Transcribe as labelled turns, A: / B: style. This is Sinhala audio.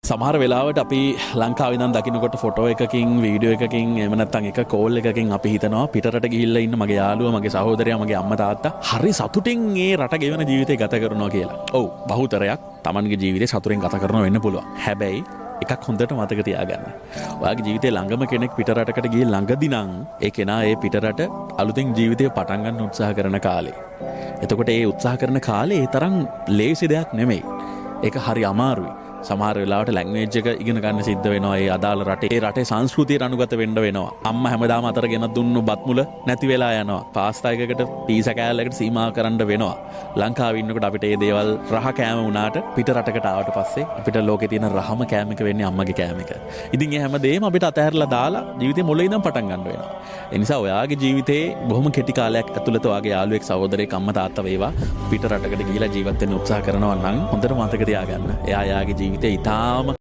A: සමහර වෙලාවට අපි ලංකාවේ ඉඳන් දකින්නකොට ෆොටෝ එකකින් වීඩියෝ එකකින් එහෙම නැත්නම් එක කෝල් එකකින් අපි හිතනවා පිටරට ගිහිල්ලා ඉන්න මගේ යාළුවා මගේ සහෝදරයා මගේ අම්මා තාත්තා හරි සතුටින් මේ රට ගෙවන ජීවිතය ගත කරනවා කියලා. ඔව් බහුතරයක් Tamanගේ ජීවිතේ සතුටින් ගත කරනවා වෙන්න පුළුවන්. හැබැයි එකක් හොඳට මතක තියාගන්න. ඔයාගේ ජීවිතේ ළඟම කෙනෙක් පිටරටකට ගිහින් ළඟදී නම් ඒ කෙනා ඒ පිටරට අලුතෙන් ජීවිතය පටන් ගන්න උත්සාහ කරන කාලේ. එතකොට ඒ උත්සාහ කරන කාලේ ඒ තරම් ලේසි දෙයක් නෙමෙයි. ඒක හරි අමාරුයි. සමහර වෙලාවට ලැන්ග්වේජ් එක ඉගෙන ගන්න සිද්ධ වෙනවා. ඒ අදාළ රටේ සංස්කෘතියට අනුගත වෙන්න වෙනවා. අම්මා හැමදාම අතර ගෙන දුන්නු බත් මුල නැති වෙලා යනවා. පාස්තා එකකට පීසා කෑල්ලකට සීමා කරන්න වෙනවා. ලංකාවේ ඉන්නකොට අපිට මේ දේවල් රහ කෑම වුණාට පිට රටකට ආවට පස්සේ අපිට ලෝකේ තියෙන රහම කෑම එක වෙන්නේ අම්මගේ කෑම එක. ඉතින් ඒ හැමදේම අපිට අතහැරලා දාලා ජීවිතේ මුලින් ඉඳන් පටන් ගන්න වෙනවා. ඒ නිසා ඔයාගේ ජීවිතේ බොහොම කෙටි කාලයක් ඇතුළත ඔයාගේ යාළුවෙක් සහෝදරයෙක් අම්මා තාත්තා වේවා පිට රටකට ගිහිලා ජීවත් වෙන්න උත්සාහ කරනවා නම් හොඳට මතක තියාගන්න. එයා යාගේ ජීවිතේ ඊටාම